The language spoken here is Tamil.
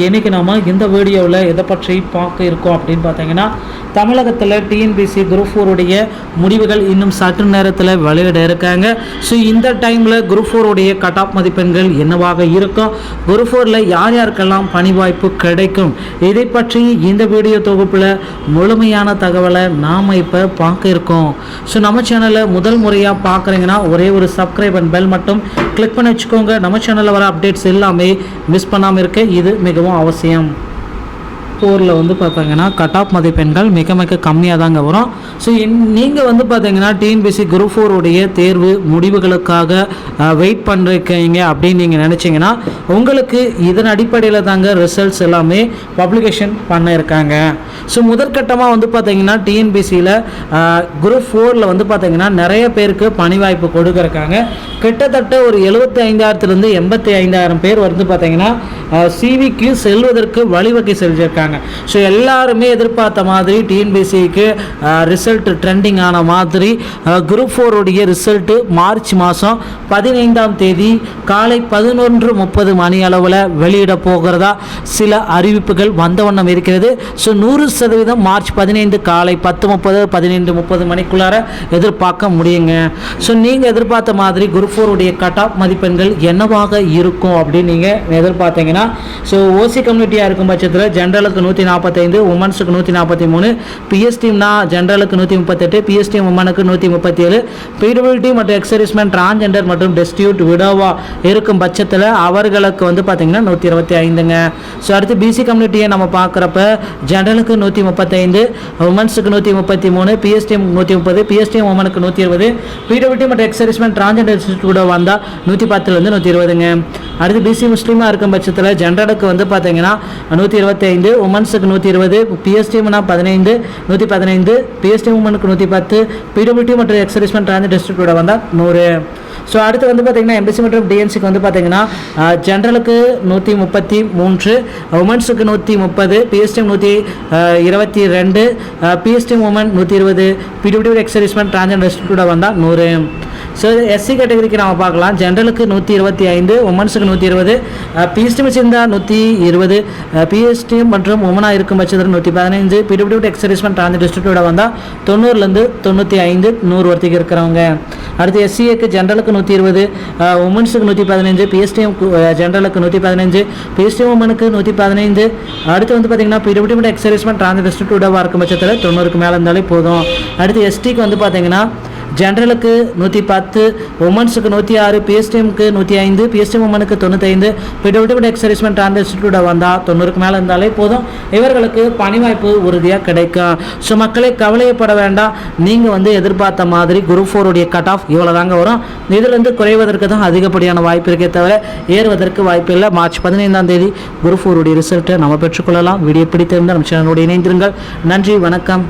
இன்றைக்கி நம்ம இந்த வீடியோவில் எதை பற்றி பார்க்க இருக்கோம் அப்படின்னு பார்த்தீங்கன்னா, தமிழகத்தில் டிஎன்பிஎஸ்சி குரூப் 4 உடைய முடிவுகள் இன்னும் சற்று நேரத்தில் வெளியிட இருக்காங்க. ஸோ இந்த டைமில் குரூப் 4 உடைய கட் ஆஃப் மதிப்பெண்கள் என்னவாக இருக்கும், குரூப் 4ல் யார் யாருக்கெல்லாம் பணி வாய்ப்பு கிடைக்கும், இதை பற்றி இந்த வீடியோ தொகுப்பில் முழுமையான தகவலை நாம் இப்போ பார்க்க இருக்கோம். ஸோ நம்ம சேனலை முதல் முறையாக பார்க்குறீங்கன்னா ஒரே ஒரு சப்ஸ்கிரைப் அண்ட் பெல் மட்டும் கிளிக் பண்ணி வச்சுக்கோங்க. நம்ம சேனலில் வர அப்டேட்ஸ் எல்லாமே மிஸ் பண்ணாமல் இருக்க இது மிகவும் அவசியம். 4ல் வந்து பார்த்தீங்கன்னா கட் ஆஃப் மதிப்பெண்கள் மிக மிக கம்மியாக தாங்க வரும். ஸோ நீங்கள் வந்து பார்த்தீங்கன்னா டிஎன்பிஎஸ்சி குரூப் 4 உடைய தேர்வு முடிவுகளுக்காக வெயிட் பண்ணுறீங்க அப்படின்னு நீங்கள் நினச்சிங்கன்னா உங்களுக்கு இதன் அடிப்படையில் தாங்க ரிசல்ட்ஸ் எல்லாமே பப்ளிகேஷன் பண்ணியிருக்காங்க. ஸோ முதற்கட்டமாக வந்து பார்த்தீங்கன்னா டிஎன்பிஎஸ்சியில் குரூப் 4ல் வந்து பார்த்தீங்கன்னா நிறைய பேருக்கு பணி வாய்ப்பு கொடுக்குறாங்க. கிட்டத்தட்ட ஒரு 75,000 to 85,000 பேர் வந்து பார்த்தீங்கன்னா சிவிக்கு செல்வதற்கு வழிவகை செஞ்சுருக்காங்க. ஸோ எல்லாருமே எதிர்பார்த்த மாதிரி டிஎன்பிஎஸ்சிக்கு ரிசல்ட் ட்ரெண்டிங் ஆன மாதிரி குரூப் 4 உடைய ரிசல்ட்டு மார்ச் மாதம் 15ஆம் தேதி காலை 11:30 மணி அளவில் வெளியிட போகிறதா சில அறிவிப்புகள் வந்த வண்ணம் இருக்கிறது. ஸோ 100% மார்ச் 15 காலை 10:30 15:30 மணிக்குள்ளார எதிர்பார்க்க முடியுங்க. ஸோ நீங்கள் எதிர்பார்த்த மாதிரி குரூப் 4 உடைய கட் ஆஃப் மதிப்பெண்கள் என்னவாக இருக்கும் அப்படின்னு நீங்கள் எதிர்பார்த்தீங்கன்னா, ஸோ ஓசி கம்யூனிட்டியாக இருக்கும் பட்சத்தில் ஜென்ரலுக்கு 145, உமன்ஸுக்கு 143, பிஎஸ்டிம்னா ஜென்ரலுக்கு 138, பிஎஸ்டிஎம் உமனுக்கு 137, பிடபிள்யூடி மற்றும் எக்ஸர்விஸ்மேன் டிரான்ஜெண்டர் மற்றும் டெஸ்டியூட் விடோவா இருக்கும் பட்சத்தில் அவர்களுக்கு வந்து பார்த்தீங்கன்னா 125ங்க. ஸோ அடுத்து பிசி கம்யூனிட்டியை நம்ம பார்க்குறப்ப ஜென்ரலுக்கு 135, உமன்ஸுக்கு 133, பிஎஸ்டிஎம் 130, பிஎஸ்டிஎம் உமனுக்கு 120, பிடபிள்யூடி மற்றும் எக்ஸர்விஸ்மேன் டிரான்ஜெண்டர் விடோவா வந்தால் 110 to 120ங்க. அடுத்து பிசி முஸ்லீமாக இருக்கும் பட்சத்தில் ஜென்ரலுக்கு வந்து பார்த்தீங்கன்னா 125, உமன்ஸுக்கு 120, பிஎஸ்டிஎம்னா 15 115, பிஎஸ்டிஎம் உமனுக்கு 110, பிடபிள்யூடி மற்றும் எக்ஸர்விஸ்மேன் டிரான்ஜெண்டர் டிஸ்ட்ரிக்டோட வந்தால் 100. ஸோ அடுத்து வந்து பார்த்தீங்கன்னா எம்பிசி மற்றும் டிஎன்சிக்கு வந்து பார்த்தீங்கன்னா ஜென்ரலுக்கு 133, உமன்ஸுக்கு 130, PSTM 122, PSTM women 120, PWD ex serviceman transgender டிஸ்ட்ரிக்டோட வந்தால் 100. ஸோ எஸ்சி கேட்டகரிக்கு நம்ம பார்க்கலாம். ஜென்ரலுக்கு 125, உமன்ஸுக்கு 120, பிஎஸ்டிஎம் சேர்ந்தால் 120, பிஎஸ்டிஎம் மற்றும் உமனாக இருக்கும் பட்சத்தில் 115, பிடபிள்யூடி எக்ஸர்விஸ்மேன் டிரான்ஜெண்டர் டிஸ்ட்ரிக்டோட வந்தால் 90 to 95 100 வரைக்கும் இருக்கிறவங்க. அடுத்து எஸ்சிஏக்கு ஜென்ரலுக்கு 120, உமன்ஸுக்கு 115, பிஎஸ்டிஎம் ஜென்ரலுக்கு 115, பிஎஸ்டிஎம் உமனுக்கு 115. அடுத்து வந்து பார்த்தீங்கன்னா பிடபிள்யூடி மற்றும் எக்ஸர்விஸ்மேன் டிரான்ஜெண்டர் டிஸ்ட்ரிக்டோட இருக்கும் பட்சத்தில் 90க்கு மேலே இருந்தாலே போதும். அடுத்து எஸ்டிக்கு வந்து பார்த்தீங்கன்னா ஜென்ரலுக்கு 110, உமன்ஸுக்கு 106, பிஎஸ்டிஎம்க்கு 105, பிஎஸ்டிஎம் உமனுக்கு 95, பிடபிள்யூடி எக்ஸர்விஸ்மேன் டிரான்ஜெண்டர் டிஸ்ட்ரிக்டோட வந்தால் 90க்கு மேலே இருந்தாலே போதும். இவர்களுக்கு பணி வாய்ப்பு உறுதியாக கிடைக்கும். ஸோ மக்களே கவலையப்பட வேண்டாம். நீங்கள் வந்து எதிர்பார்த்த மாதிரி குரூப் 4 உடைய கட் ஆஃப் இவ்வளோ தாங்க வரும். இதிலிருந்து குறைவதற்கு தான் அதிகப்படியான வாய்ப்பு இருக்கே தவிர ஏறுவதற்கு வாய்ப்பு இல்லை. மார்ச் 15ஆம் தேதி குரூப் 4 உடைய ரிசல்ட்டை நம்ம பெற்றுக்கொள்ளலாம். வீடியோ பிடித்திருந்தால் நம்ம சேனலோடு இணைந்திருங்கள். நன்றி, வணக்கம்.